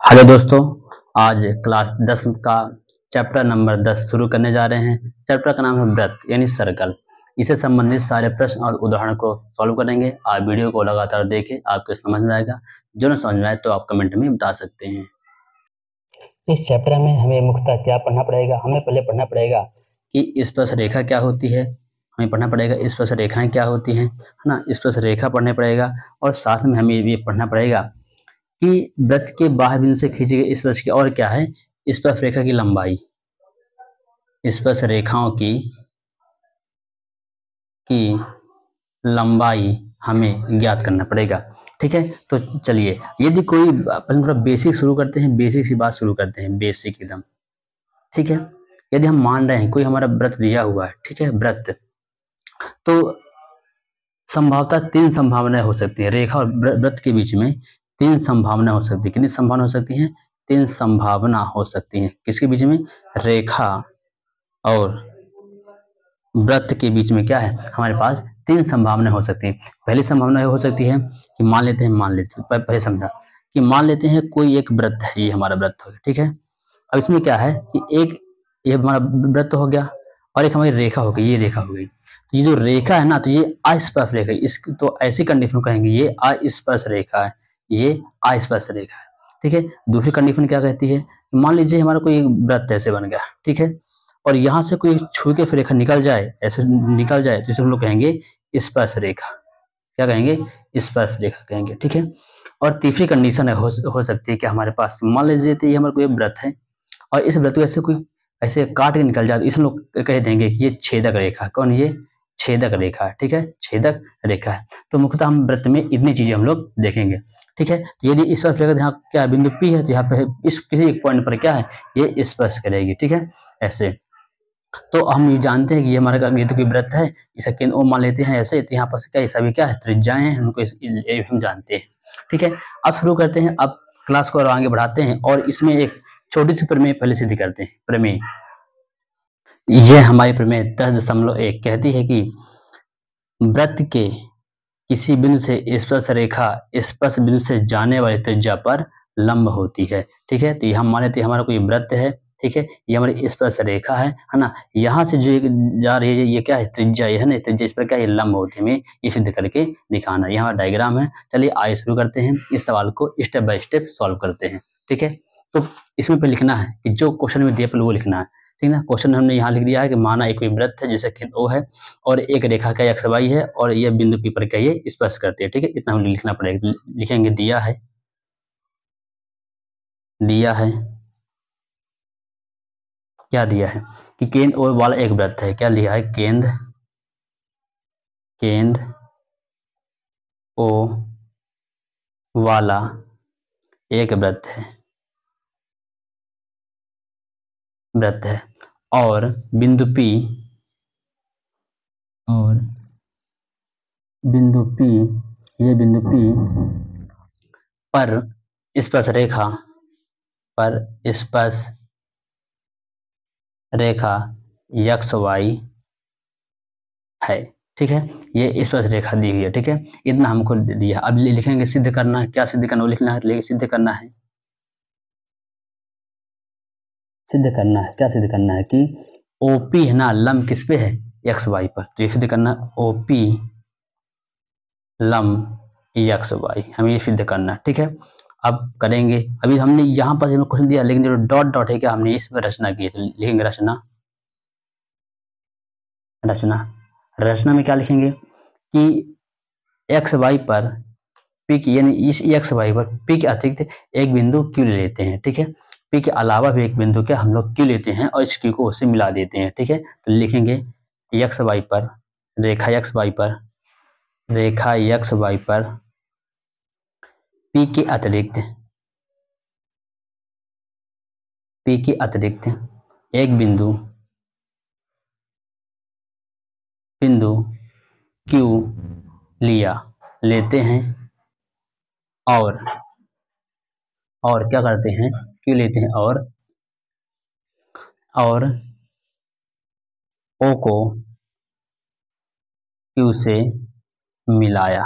Hello दोस्तों, आज class 10 का चैप्टर नंबर 10 शुरू करने जा रहे हैं। चैप्टर का नाम है व्रत यानी सर्कल। इससे संबंधित सारे प्रश्न और उदाहरण को सॉल्व करेंगे। आप वीडियो को लगातार देखें, आपको समझ में आएगा। जो न समझ में आए तो आप कमेंट में बता सकते हैं। इस चैप्टर में हमें मुख्यतः क्या पढ़ना पड़ेगा? हमें पहले पढ़ना पड़ेगा कि स्पर्श रेखा क्या होती है। हमें पढ़ना पड़ेगा स्पर्श रेखाएं क्या होती हैं, है ना। स्पर्श रेखा पढ़ना पड़ेगा और साथ में हमें ये पढ़ना पड़ेगा कि वृत्त के बाह्य बिंदु से खींची गई स्पर्श की और क्या है, स्पर्श रेखा की लंबाई। स्पर्श रेखाओं की लंबाई हमें ज्ञात करना पड़ेगा। ठीक है, तो चलिए, यदि कोई पहले थोड़ा बेसिक शुरू करते हैं, बेसिक सी बात शुरू करते हैं, बेसिक एकदम। ठीक है, यदि हम मान रहे हैं कोई हमारा व्रत दिया हुआ है, ठीक है, व्रत, तो संभवतः 3 संभावनाएं हो सकती है। रेखा और वृत्त के बीच में 3 संभावना हो सकती है। कितनी संभावना हो सकती है? 3 संभावना हो सकती है। किसके बीच में? रेखा और वृत्त के बीच में क्या है, हमारे पास 3 संभावना हो सकती है। पहली संभावना हो सकती है कि मान लेते हैं पहले समझा कि मान लेते हैं कोई एक व्रत है, ये हमारा व्रत हो गया। ठीक है, अब इसमें क्या है कि एक ये हमारा व्रत हो गया और एक हमारी रेखा हो गई, ये रेखा हो गई। तो ये जो रेखा है ना, तो ये अस्पर्श रेखा है। इस तो ऐसी कंडीशन कहेंगे ये अस्पर्श रेखा है, ये अस्पर्श रेखा है। ठीक है, दूसरी कंडीशन क्या कहती है? मान लीजिए हमारा कोई व्रत ऐसे बन गया, ठीक है, और यहाँ से कोई छू के फिर रेखा निकल जाए, ऐसे निकल जाए, तो इसे हम लोग कहेंगे स्पर्श रेखा। क्या कहेंगे? स्पर्श रेखा कहेंगे। ठीक है, और तीसरी कंडीशन हो सकती है कि हमारे पास मान लीजिए तो ये हमारा कोई व्रत है और इस व्रत को ऐसे कोई ऐसे काट के निकल जाए, तो इसे लोग कह देंगे कि ये छेदक रेखा। कौन? ये छेदक रेखा है। ठीक है, छेदक रेखा है। तो मुख्यतः हम व्रत में इतनी चीजें हम लोग देखेंगे। ठीक है, तो यदि इस स्पर्श रेखा यहाँ क्या बिंदु P है, तो यहाँ पे इस किसी एक पॉइंट पर क्या है, ये स्पर्श करेगी। ठीक है, ऐसे। तो हम ये जानते हैं कि ये हमारा ये तो कोई व्रत है, इसका केंद्र O मान लेते हैं ऐसे। तो यहाँ पर क्या ये सभी क्या है, त्रिज्याएं हैं, हमको हम जानते हैं। ठीक है, अब शुरू करते हैं। अब क्लास को और आगे बढ़ाते हैं और इसमें एक छोटी सी प्रमेय पहले सिद्ध करते हैं। प्रमेय, ये हमारी प्रमेय 10.1 कहती है कि वृत्त के किसी बिंदु से स्पर्श रेखा स्पर्श बिंदु से जाने वाली त्रिज्या पर लंब होती है। ठीक है, तो हम मान लेते हैं हमारा कोई वृत्त है। ठीक है, ये हमारी स्पर्श रेखा है ना। यहाँ से जो जा रही है ये क्या है, त्रिज्या, ये है ना, त्रिज्या इस पर क्या है, लंब होती है। हमें ये सिद्ध करके दिखाना, ये हमारा डायग्राम है। चलिए आइए शुरू करते हैं, इस सवाल को स्टेप बाय स्टेप सॉल्व करते हैं। ठीक है, तो इसमें पे लिखना है कि जो क्वेश्चन में दिया वो लिखना है। ठीक है ना, क्वेश्चन हमने यहाँ लिख दिया है कि माना एक कोई वृत्त है जिसे केंद्र O है और एक रेखा का एक्स वाई है और यह बिंदु P पर क्या ये स्पर्श करती है। ठीक है, इतना हमें लिखना पड़ेगा। लिखेंगे दिया है, दिया है, क्या दिया है कि केंद्र O वाला एक वृत्त है। क्या लिया है? केंद्र O वाला एक वृत्त है, और बिंदु P ये बिंदु P पर स्पर्श रेखा एक्स वाई है। ठीक है, ये स्पर्श रेखा दी हुई है। ठीक है, इतना हमको दिया। अब लिखेंगे सिद्ध करना है। क्या सिद्ध करना? वो लिखना है, लेकिन सिद्ध करना है, क्या सिद्ध करना है कि OP है ना, लंब किस पे है, एक्स वाई पर। तो ये सिद्ध करना OP लंब एक्स वाई, हमें ये सिद्ध करना है। ठीक है, अब करेंगे। अभी हमने यहाँ पर क्वेश्चन दिया, लेकिन जो डॉट डॉट है क्या, हमने इसमें रचना की है। तो लिखेंगे रचना में क्या लिखेंगे कि एक्स वाई पर P की, यानी इस एक्स वाई पर P के अतिरिक्त एक बिंदु Q ले लेते हैं। ठीक है, P के अलावा भी एक बिंदु क्या हम लोग Q लेते हैं और इस Q को उससे मिला देते हैं। ठीक है, तो लिखेंगे एक्स वाई पर रेखा एक्स वाई पर P के अतिरिक्त एक बिंदु Q लेते हैं और क्या करते हैं, Q लेते हैं और O को Q से मिलाया।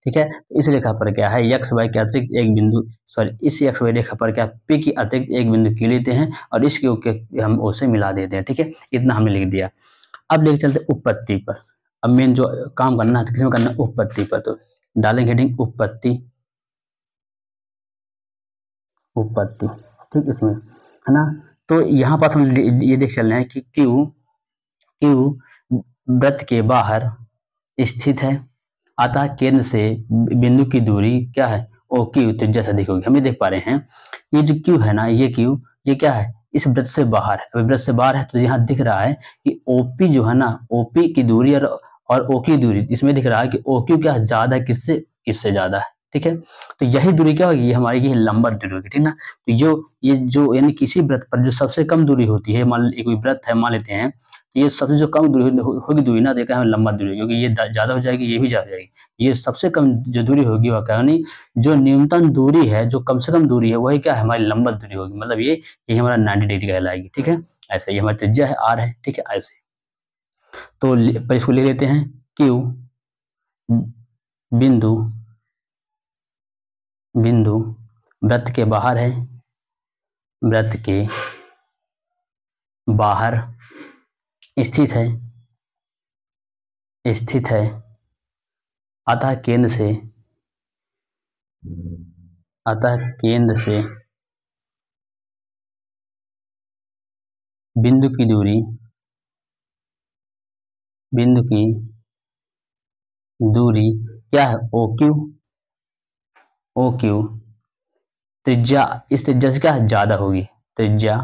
ठीक है। इस रेखा पर क्या है, एक्स वाई के अतिरिक्त एक बिंदु, सॉरी इस एक्स वाई रेखा पर क्या पी की अतिरिक्त एक बिंदु क्यू लेते हैं और इसके ओके हम ओ से मिला देते हैं। ठीक है, इतना हमने लिख दिया। अब लेके चलते उत्पत्ति पर। अब मेन जो काम करना है तो किसमें करना है, उत्पत्ति पर। तो डालेंगे हेडिंग उत्पत्ति, उत्पत्ति, ठीक, इसमें है ना। तो यहाँ पर हम ये देख चल रहे हैं कि क्यू, क्यू वृत्त के बाहर स्थित है, अतः केंद्र से बिंदु की दूरी क्या है, ओ क्यू त्रिज्या से अधिक होगी। हम ये देख पा रहे हैं ये जो क्यू है ना, ये क्यू ये क्या है, इस वृत्त से बाहर है। अभी वृत्त से बाहर है तो यहाँ दिख रहा है कि ओपी जो है ना, ओपी की दूरी और ओ की दूरी, इसमें दिख रहा है कि ओ क्यू क्या ज्यादा है, किससे, इससे ज्यादा है। ठीक है, तो यही दूरी क्या होगी, ये हमारी ये लंबवत दूरी होगी। ठीक ना, तो जो ये जो यानी किसी वृत्त पर जो सबसे कम दूरी होती है, मान कोई वृत्त है मान लेते हैं, तो ये सबसे जो कम दूरी होगी दूरी ना, तो क्या है लंबा दूरी, क्योंकि ये ज्यादा हो जाएगी, ये भी ज्यादा हो जाएगी। ये सबसे कम जो दूरी होगी वह क्या, यानी जो न्यूनतम दूरी है, जो कम से कम दूरी है, वही क्या है हमारी लंबवत दूरी होगी। मतलब ये हमारा 90 डिग्री कहलाएगी। ठीक है, ऐसे ही हमारी त्रिज्या है आर है। ठीक है, ऐसे तो पर इसको ले लेते हैं क्यू बिंदु, बिंदु वृत्त के बाहर है, वृत्त के बाहर स्थित है, स्थित है, अतः केंद्र से, अतः केंद्र से बिंदु की दूरी, बिंदु की दूरी क्या है, ओ क्यू, ओ क्यू त्रिज्या, इस त्रिज्या से क्या है ज्यादा होगी, त्रिज्या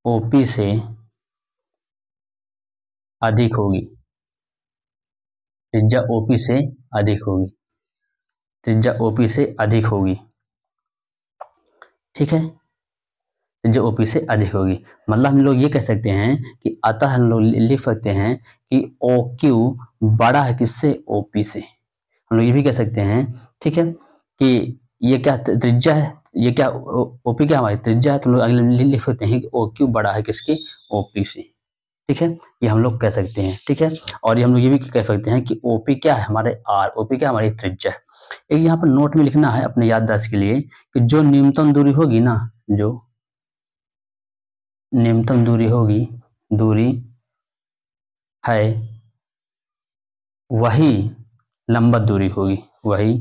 ओपी से अधिक होगी, त्रिज्या ओपी से अधिक होगी, त्रिज्या ओपी से अधिक होगी। ठीक है, त्रिज्या ओपी से अधिक होगी। मतलब हम लोग ये कह सकते हैं कि अतः हम लोग लिख सकते हैं कि ओ क्यू बड़ा है किससे, ओपी से। हम लोग ये भी कह सकते हैं, ठीक है, कि ये क्या त्रिज्या है, ये क्या ओपी क्या हमारी त्रिज्या है, तो हम लोग अगले लिख सकते हैं कि ओ क्यू बड़ा है किसके, ओपी से। ठीक है, ये हम लोग कह सकते हैं। ठीक है, और ये हम लोग ये भी कह सकते हैं कि ओपी क्या है हमारे आर, ओपी क्या हमारी त्रिज्या है। एक यहाँ पर नोट में लिखना है अपने याददाश्त के लिए कि जो न्यूनतम दूरी होगी ना, जो न्यूनतम दूरी होगी, दूरी है, वही लंबवत दूरी होगी, वही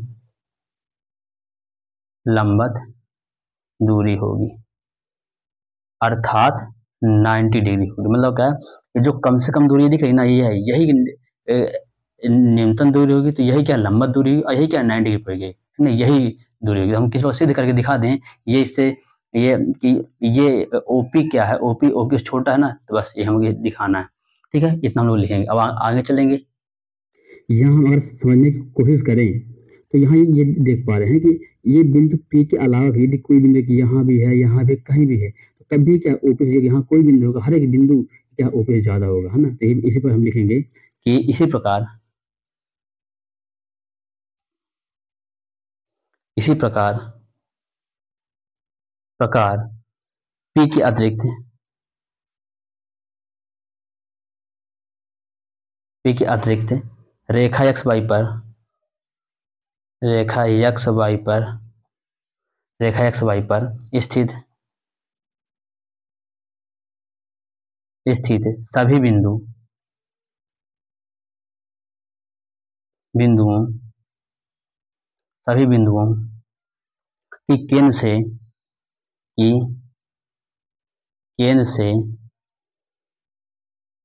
लंबवत दूरी होगी, अर्थात 90 डिग्री होगी। मतलब क्या है, ये जो कम से कम दूरी दिख रही ना, ये है, यही न्यूनतम दूरी होगी, तो यही क्या लंबवत दूरी होगी, और यही क्या 90 डिग्री पड़ेगी, है ना, यही दूरी होगी। हम किसी को सिद्ध करके दिखा दें ये इससे, ये कि ये ओपी क्या है, ओपी ओपी से छोटा है ना, तो बस ये हमें दिखाना है। ठीक है, इतना हम लोग लिखेंगे। अब आगे चलेंगे, यहाँ अगर समझने की कोशिश करें तो यहाँ ये देख पा रहे हैं कि ये बिंदु P के अलावा भी यदि कोई बिंदु यहाँ भी है, यहाँ भी कहीं भी है, तो तब भी क्या OP से यहाँ कोई बिंदु होगा, हर एक बिंदु क्या OP से ज्यादा होगा, है ना। तो इसी पर हम लिखेंगे कि इसी प्रकार, इसी प्रकार, प्रकार P के अतिरिक्त, P के अतिरिक्त रेखा एक्स वाई पर, रेखा एक्स वाई पर, रेखा एक्स वाई पर स्थित, स्थित सभी बिंदु, बिंदुओं, सभी बिंदुओं की केंद्र से, की केंद्र से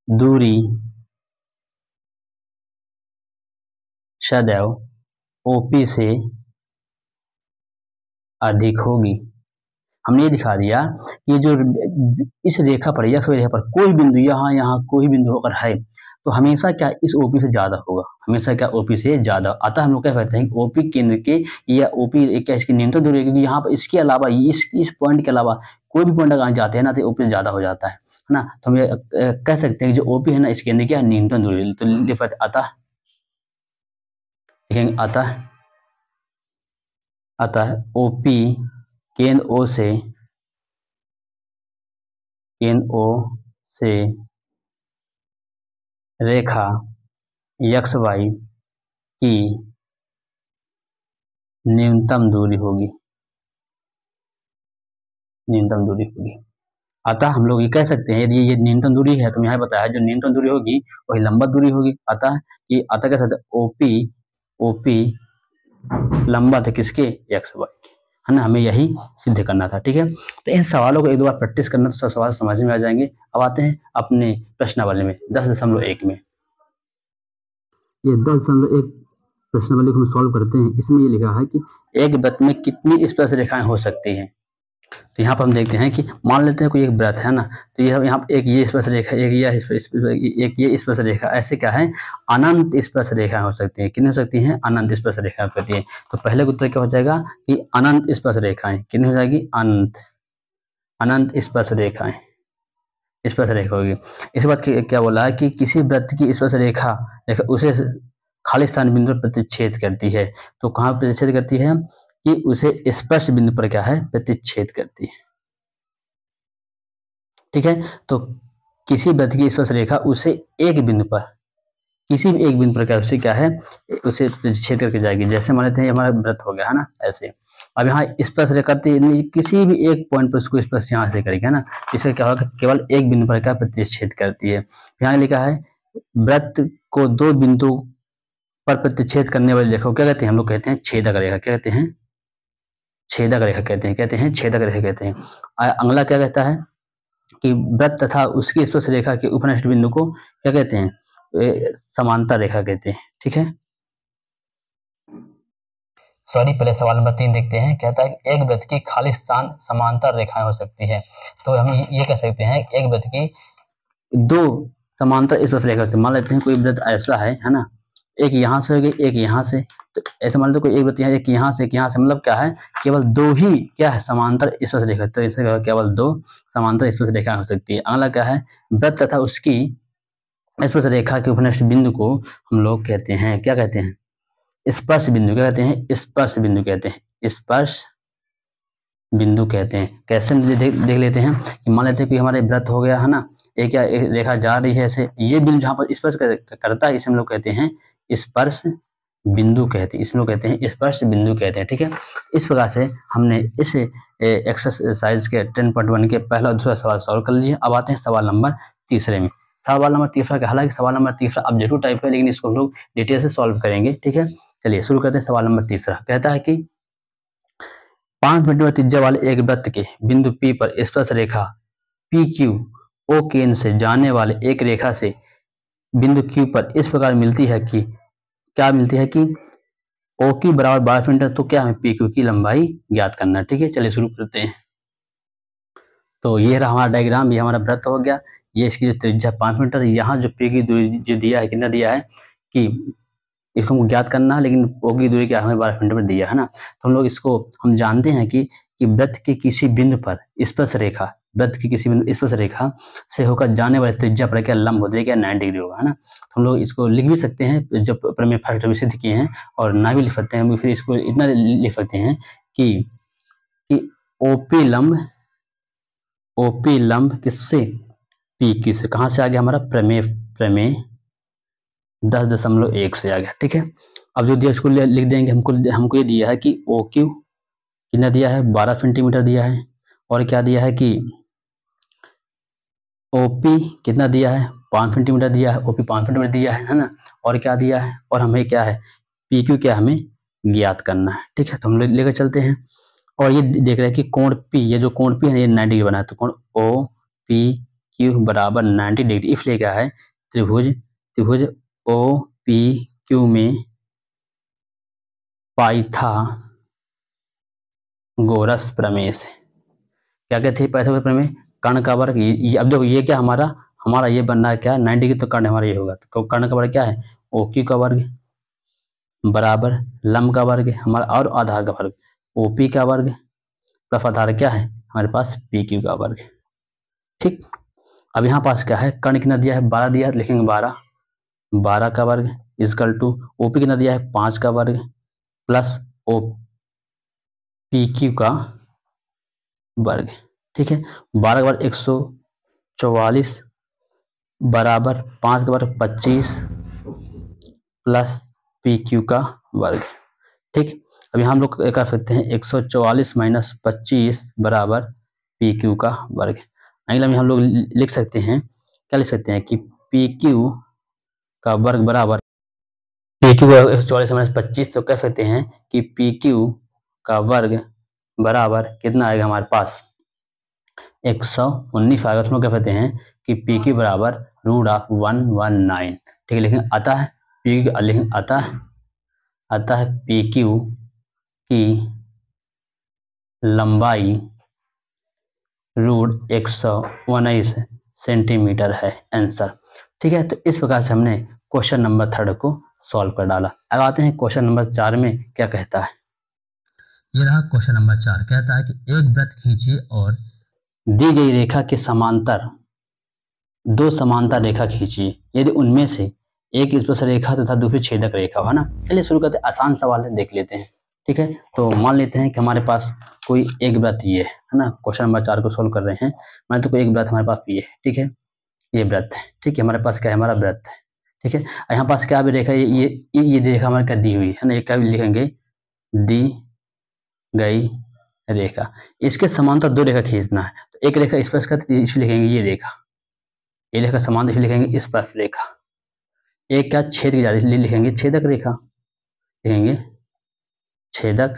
दूरी सदैव ओपी से अधिक होगी। हमने ये दिखा दिया ये जो इस रेखा पर, यक्ष रेखा पर कोई बिंदु यहाँ यहाँ कोई बिंदु अगर है, तो हमेशा क्या इस ओपी से ज्यादा होगा, हमेशा क्या ओपी से ज्यादा। अतः हम लोग कह सकते हैं कि ओपी केंद्र के या ओपी क्या इसकी न्यूनतम दूरी है, क्योंकि यहाँ पर इसके अलावा इस पॉइंट के अलावा कोई भी पॉइंट अगर जाते हैं ना, तो ओपी से ज्यादा हो जाता है ना। तो हम ये कह सकते हैं कि जो ओपी है ना, इसके अंदर क्या न्यूनतम दूरी, तो लिख सकते अतः, लिखेंगे अतः, अतः ओपी केंद्र ओ से, केंद्र ओ से रेखा एक्स वाई की न्यूनतम दूरी होगी, न्यूनतम दूरी होगी। अतः हम लोग ये कह सकते हैं यदि ये न्यूनतम दूरी है तो यहाँ बताया जो न्यूनतम दूरी होगी वही लंबवत दूरी होगी। अतः कह सकते हैं ओपी लंबवत है किसके, एक्स वाई के, है ना। हमें यही सिद्ध करना था, ठीक है। तो इन सवालों को एक दो बार प्रैक्टिस करना तो सब सवाल समझ में आ जाएंगे। अब आते हैं अपने प्रश्नावली में 10.1 में। ये 10.1 प्रश्नावली को हम सॉल्व करते हैं। इसमें ये लिखा है कि एक वृत्त में कितनी स्पर्श रेखाएं हो सकती हैं। तो यहाँ पर हम देखते हैं कि मान लेते हैं कोई एक वृत्त है ना, तो यह यहाँ एक ये स्पर्श रेखा, एक ये स्पर्श रेखा, ऐसे क्या है, अनंत स्पर्श रेखा हो सकती है। कितनी हो सकती हैं, अनंत स्पर्श रेखा हो सकती है। तो पहले उत्तर क्या हो जाएगा कि अनंत स्पर्श रेखाएं कितनी हो जाएगी, अनंत स्पर्श रेखाएं, स्पर्श रेखा होगी। इसके बाद क्या बोला है कि किसी वृत्त की स्पर्श रेखा उसे खाली स्थान बिंदु पर प्रतिच्छेद करती है। तो कहाँ प्रतिच्छेद करती है कि उसे स्पर्श बिंदु पर क्या है, प्रतिच्छेद करती है, ठीक है। तो किसी वृत्त की स्पर्श रेखा उसे एक बिंदु पर, किसी भी एक बिंदु पर क्या उसे क्या है, उसे प्रतिच्छेद करके जाएगी। जैसे मान लेते हैं हमारा वृत्त हो गया है ना, ऐसे। अब यहाँ स्पर्श रेखा किसी भी एक पॉइंट पर उसको स्पर्श यहाँ से करेगी, है ना। इससे क्या होगा, केवल एक बिंदु पर क्या प्रतिच्छेद करती है। यहाँ लिखा है वृत्त को दो बिंदु पर प्रतिच्छेद करने वाली रेखा को क्या कहते हैं, हम लोग कहते हैं छेदक रेखा। क्या कहते हैं, छेदक रेखा कहते हैं छेदक रेखा कहते हैं। अगला क्या कहता है कि वृत्त तथा उसकी स्पर्श रेखा के उपनिष्ठ बिंदु को क्या कहते हैं, समांतर रेखा कहते हैं, ठीक है। सॉरी, पहले सवाल नंबर 3 देखते हैं। कहता है कि एक वृत्त की खाली स्थान समांतर रेखाएं हो सकती है। तो हम ये कह सकते हैं एक वृत्त की दो समांतर स्पर्श रेखा से, मान लेते हैं कोई वृत्त ऐसा है ना, एक यहाँ से हो गई, एक यहाँ से। तो ऐसे मान लो कोई एक वृत्त यहाँ, एक यहाँ से, एक यहाँ से, मतलब क्या है, केवल दो ही क्या है, समांतर स्पर्श रेखा। तो इससे केवल दो समांतर स्पर्श रेखा हो सकती है। अगला क्या है, वृत्त तथा उसकी स्पर्श रेखा के उपनिष्ठ बिंदु को हम लोग कहते हैं, क्या कहते हैं, स्पर्श बिंदु। क्या कहते हैं, स्पर्श बिंदु कहते हैं, स्पर्श बिंदु कहते हैं। कैसे देख लेते हैं कि मान लेते हैं कि हमारे वृत्त हो गया है ना, एक रेखा जा रही है ऐसे, ये बिंदु जहाँ पर स्पर्श करता है इसे हम लोग कहते हैं स्पर्श बिंदु कहते हैं, इसमें लोग कहते हैं स्पर्श बिंदु कहते हैं, ठीक है। इस प्रकार से हमने इस एक्सरसाइज के 10.1 के पहला और दूसरा सवाल सॉल्व कर लिया। अब आते हैं सवाल नंबर तीसरे में। सवाल नंबर तीसरा का, हालांकि सवाल नंबर तीसरा ऑब्जेक्टिव टाइप का, लेकिन इसको हम लोग डिटेल से सॉल्व करेंगे, ठीक है। चलिए शुरू करते हैं। सवाल नंबर तीसरा कहता है कि 5 मिनट त्रिज्या वाले एक वृत्त के बिंदु P पर स्पर्श रेखा PQ O केंद्र से जाने वाले एक रेखा से बिंदु Q पर इस प्रकार मिलती है कि, क्या मिलती है कि OQ बराबर 12 सेंटीमीटर। तो क्या हमें PQ की लंबाई ज्ञात करना है, ठीक है। चलिए शुरू करते हैं। तो ये रहा हमारा डायग्राम, ये हमारा वृत्त हो गया, ये इसकी जो त्रिज्या 5 मीटर, यहाँ जो P की दूरी जो दिया है, कितना दिया है कि इसको हमको ज्ञात करना है, लेकिन O की दूरी क्या हमें 12 सेंटीमीटर दिया है ना। तो हम लोग इसको हम जानते हैं कि वृत्त के किसी बिंदु पर स्पर्श रेखा, वृत्त की किसी बिंदु स्पर्श रेखा से होकर जाने वाली त्रिज्या पर क्या लंब होती है, क्या 90 डिग्री होगा, है ना। तो हम लोग इसको लिख भी सकते हैं जो प्रमेय फर्स्ट अभी सिद्ध किए हैं, और ना भी लिख सकते हैं, फिर इसको इतना लिख सकते हैं कि ओपी लंब किससे, PQ से। कहाँ से आ गया हमारा प्रमेय 10.1 से आ गया, ठीक है। अब जो दिया उसको लिख देंगे। हमको ये दिया है कि OQ कितना दिया है, 12 सेंटीमीटर दिया है, और क्या दिया है कि OP कितना दिया है, 5 सेंटीमीटर दिया है, OP 5 सेंटीमीटर दिया है ना। और क्या दिया है, और हमें क्या है, PQ क्या हमें ज्ञात करना है, ठीक है। तो हम लेकर चलते हैं। और ये देख रहे हैं कि कोण P, ये जो कोण P है ये 90 डिग्री बना है। तो कोण OPQ बराबर 90 डिग्री, इसलिए क्या है, त्रिभुज OPQ में पाइथागोरस प्रमेय से, क्या कहते हैं पाइथागोरस प्रमेय, कर्ण का वर्ग। अब देखो ये क्या हमारा ये बनना है क्या, 90 डिग्री, तो कर्ण हमारा ये होगा। तो कर्ण का वर्ग क्या है, OQ का वर्ग बराबर लंब का वर्ग हमारा, और आधार का वर्ग OP का वर्ग, प्लस आधार क्या है हमारे पास PQ का वर्ग, ठीक। अब यहाँ पास क्या है, कर्ण कितना दिया है, 12 दिया है, लिखेंगे 12 का वर्ग इजकल टू OP कितना दिया है, 5 का वर्ग प्लस PQ का वर्ग, ठीक है। 12 का वर्ग 144 बराबर 5 का वर्ग 25 प्लस पी क्यू का वर्ग। ठीक, अभी हम लोग कर सकते हैं 144 माइनस 25 बराबर पी क्यू का वर्ग। अगला में हम लोग लिख सकते हैं, क्या लिख सकते हैं कि पी क्यू का वर्ग बराबर पी क्यू 144 माइनस 25, तो कह सकते हैं कि पी क्यू का वर्ग बराबर कितना आएगा हमारे पास 119 आएगा। उसमें कह सकते हैं कि पी क्यू बराबर √119। ठीक है, लेकिन आता है पी क्यू की लंबाई √119 सेंटीमीटर है आंसर। ठीक है, तो इस प्रकार से हमने क्वेश्चन नंबर 3 को सॉल्व कर डाला। अब आते हैं क्वेश्चन नंबर 4 में क्या कहता है। ये रहा क्वेश्चन नंबर 4, कहता है कि एक वृत्त खींचिए और दी गई रेखा के समांतर 2 समांतर रेखा खींचिए यदि उनमें से एक स्पर्श रेखा तथा दूसरी छेदक रेखा है ना। चलिए शुरू करते हैं, आसान सवाल है, देख लेते हैं। ठीक है, तो मान लेते हैं कि हमारे पास कोई एक वृत्त ये है ना, क्वेश्चन नंबर 4 को सोल्व कर रहे हैं। मान तो कोई एक वृत्त हमारे पास ये है, ठीक है, ये वृत्त है। ठीक है, हमारे पास क्या है, हमारा वृत्त है। ठीक है, यहाँ पास क्या भी रेखा, ये रेखा हमारे क्या दी हुई है ना, ये क्या लिखेंगे, दी गई रेखा। इसके समांतर 2 रेखा खींचना है, तो एक रेखा स्पर्श करते इसलिए लिखेंगे ये रेखा, ये रेखा समांतर इसलिए लिखेंगे स्पर्श रेखा। एक क्या छेद की जाती है, लिखेंगे छेदक रेखा, लिखेंगे छेदक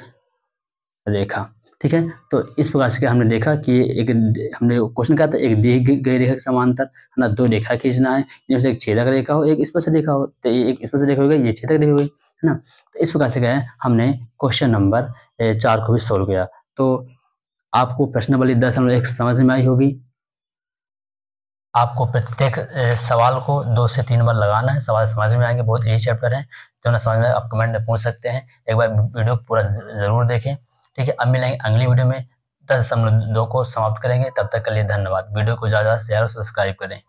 रेखा। ठीक है, तो इस प्रकार से हमने देखा कि एक हमने क्वेश्चन क्या था, एक दी गई रेखा के समांतर है ना 2 रेखा खींचना है, जिनमें से एक छेदक रेखा हो एक स्पर्श रेखा हो, तो एक स्पर्श रेखा हो गई, ये छेदक रेखा हो गई, है ना। तो इस प्रकार से क्या है, हमने क्वेश्चन नंबर 4 को भी सोल्व किया। तो आपको प्रश्नावली 10.1 समझ में आई होगी। आपको प्रत्येक सवाल को 2 से 3 बार लगाना है, सवाल समझ में आएंगे। बहुत यही चैप्टर है, जो ना समझ में आप कमेंट में पूछ सकते हैं। एक बार वीडियो पूरा जरूर देखें। ठीक है, अब मिलेंगे अगली वीडियो में, 10.2 को समाप्त करेंगे। तब तक के लिए धन्यवाद। वीडियो को ज़्यादा से ज़्यादा सब्सक्राइब करें।